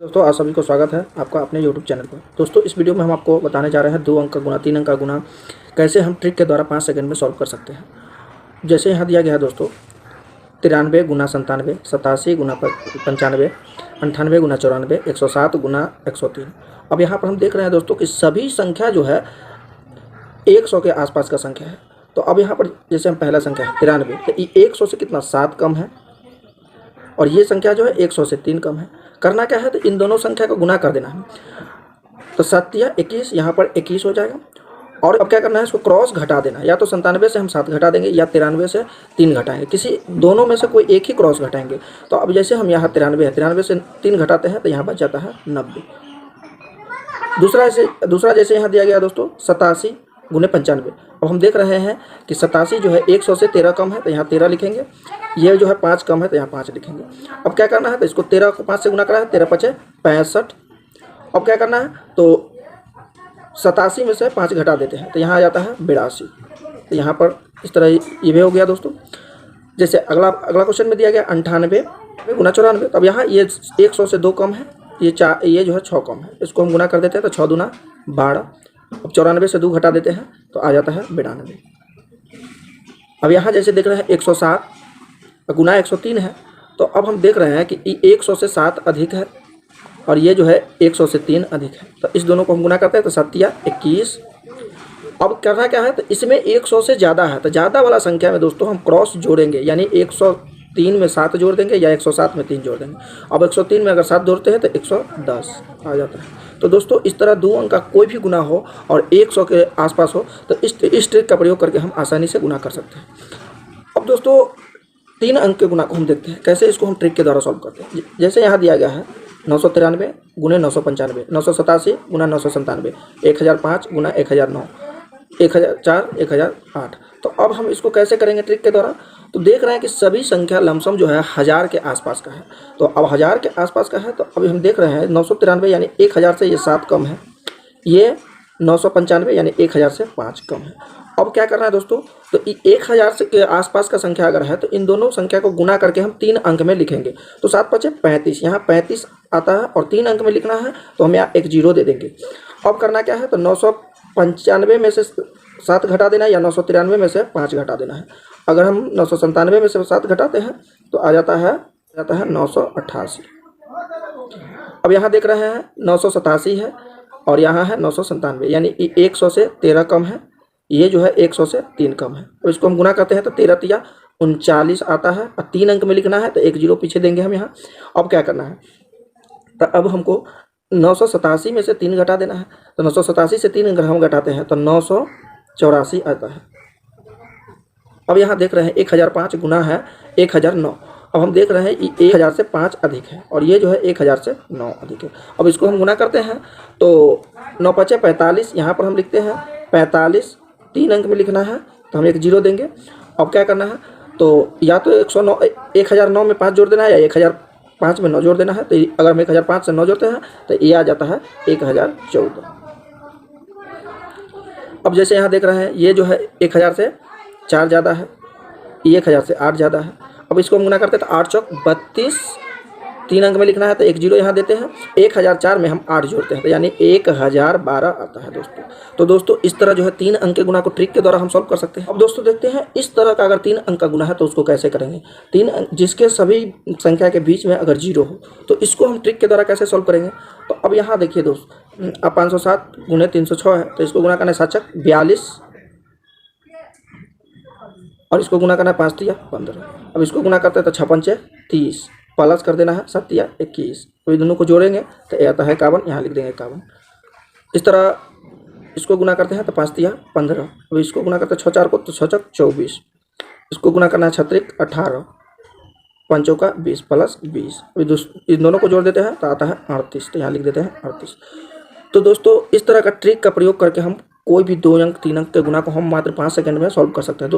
दोस्तों आप सभी को स्वागत है आपका अपने यूट्यूब चैनल पर। दोस्तों इस वीडियो में हम आपको बताने जा रहे हैं 2 अंक का गुना 3 अंक का गुना कैसे हम ट्रिक के द्वारा 5 सेकंड में सॉल्व कर सकते हैं। जैसे यहाँ दिया गया है दोस्तों 93 गुना 97, 87 गुना 95, 98 गुना 94, 107 गुना 103। अब यहाँ पर हम देख रहे हैं दोस्तों कि सभी संख्या जो है 100 के आसपास का संख्या है। तो अब यहाँ पर जैसे हम पहला संख्या है 93, तो ये 100 से कितना 7 कम है और ये संख्या जो है 100 से 3 कम है। करना क्या है, तो इन दोनों संख्या को गुना कर देना है। तो 7 या 21, यहाँ पर 21 हो जाएगा। और अब क्या करना है, इसको क्रॉस घटा देना। या तो 97 से हम 7 घटा देंगे या 93 से 3 घटाएंगे, किसी दोनों में से कोई एक ही क्रॉस घटाएंगे। तो अब जैसे हम यहाँ 93 है, 93 से 3 घटाते हैं तो यहाँ बच जाता है 90। दूसरा जैसे यहाँ दिया गया दोस्तों 87 गुने 95। अब हम देख रहे हैं कि 87 जो है 100 से 13 कम है तो यहाँ 13 लिखेंगे। ये जो है 5 कम है तो यहाँ 5 लिखेंगे। अब क्या करना है, तो इसको 13 को 5 से गुना करा है, 13 5 65। अब क्या करना है, तो 87 में से 5 घटा देते हैं तो यहाँ आ जाता है 82। तो यहाँ पर इस तरह ये भी हो गया दोस्तों। जैसे अगला क्वेश्चन में दिया गया 98 गुना 94। तो अब यहाँ ये 100 से 2 कम है, ये जो है 6 कम है। इसको हम गुना कर देते हैं तो 6 दूना 12। अब 94 से 2 घटा देते हैं तो आ जाता है 92। अब यहाँ जैसे देख रहे हैं 107 गुना 103 है। तो अब हम देख रहे हैं कि 100 से 7 अधिक है और ये जो है 100 से 3 अधिक है। तो इस दोनों को हम गुना करते हैं तो 7 या 21। अब करना क्या है, तो इसमें 100 से ज़्यादा है तो ज़्यादा वाला संख्या में दोस्तों हम क्रॉस जोड़ेंगे, यानी 103 में 7 जोड़ देंगे या 107 में 3 जोड़ देंगे। अब 103 में अगर 7 जोड़ते हैं तो 110 आ जाता है। तो दोस्तों इस तरह 2 अंक का कोई भी गुना हो और 100 के आसपास हो तो इस ट्रिक का प्रयोग करके हम आसानी से गुना कर सकते हैं। अब दोस्तों 3 अंक के गुना को हम देखते हैं कैसे इसको हम ट्रिक के द्वारा सॉल्व करते हैं। जैसे यहाँ दिया गया है 993 गुने 995, 987 गुना 997, 1005 गुना 1009, 1004 1008। तो अब हम इसको कैसे करेंगे ट्रिक के द्वारा, तो देख रहे हैं कि सभी संख्या लमसम जो है 1000 के आसपास का है। तो अब 1000 के आसपास का है तो अभी हम देख रहे हैं 993 यानी 1000 से ये 7 कम है, ये 995 यानी 1000 से 5 कम है। अब क्या करना है दोस्तों, तो 1000 से के आसपास का संख्या अगर है तो इन दोनों संख्या को गुना करके हम 3 अंक में लिखेंगे। तो 7 5 35, यहाँ 35 आता है और 3 अंक में लिखना है तो हम यहाँ एक 0 दे देंगे। अब करना क्या है, तो 995 में से 7 घटा देना है या 993 में से 5 घटा देना है। अगर हम 997 में से 7 घटाते हैं तो आ जाता है 988। अब यहाँ देख रहे हैं 987 है और यहाँ है 997, यानी 100 से 13 कम है, ये जो है 100 से 3 कम है। तो इसको हम गुना करते हैं तो 13 तिया 39 आता है और 3 अंक में लिखना है तो एक 0 पीछे देंगे हम यहाँ। अब क्या करना है, तो अब हमको 987 में से 3 घटा देना है। तो 987 से 3 अगर हम घटाते हैं तो 984 आता है। अब यहाँ देख रहे हैं 1005 गुना है 1009। अब हम देख रहे हैं 1000 से 5 अधिक है और ये जो है 1000 से 9 अधिक है। अब इसको हम गुना करते हैं तो 9 5 45, यहाँ पर हम लिखते हैं 45, 3 अंक में लिखना है तो हम एक 0 देंगे। अब क्या करना है, तो या तो 1009 में 5 जोड़ देना है या 1005 में 9 जोड़ देना है। तो अगर हम 1005 से 9 जोड़ते हैं तो ये आ जाता है 1014। अब जैसे यहाँ देख रहे हैं ये जो है 1000 से 4 ज़्यादा है, ये 1000 से 8 ज़्यादा है। अब इसको हम गुना करते हैं तो 8 चौक 32, 3 अंक में लिखना है तो एक 0 यहाँ देते हैं। 1004 में हम 8 जोड़ते हैं तो यानी 1012 आता है दोस्तों। तो दोस्तों इस तरह जो है 3 अंक के गुना को ट्रिक के द्वारा हम सॉल्व कर सकते हैं। अब दोस्तों देखते हैं इस तरह का अगर 3 अंक का गुना है तो उसको कैसे करेंगे। 3 अंक जिसके सभी संख्या के बीच में अगर 0 हो तो इसको हम ट्रिक के द्वारा कैसे सॉल्व करेंगे। तो अब यहाँ देखिए दोस्त, अब 507 गुने 306 है तो इसको गुना करना है 7 छक 42 और इसको गुना करना है 5 तिया 15। अब इसको गुना करते हैं तो 6 पंचे 30, प्लस कर देना है 7 तिया 21। तो ये दोनों को जोड़ेंगे तो ये आता है 51, यहाँ लिख देंगे 51। इस तरह इसको गुना करते हैं तो 5 तिया 15। अब इसको गुना करते हैं 6 4 को तो 6 छक 24। इसको गुना करना है 6 18, 5 चौका 20 प्लस 20। इन दोनों को जोड़ देते हैं तो आता है 38, तो यहाँ लिख देते हैं 38। तो दोस्तों इस तरह का ट्रिक का प्रयोग करके हम कोई भी 2 अंक 3 अंक के गुना को हम मात्र 5 सेकंड में सॉल्व कर सकते हैं।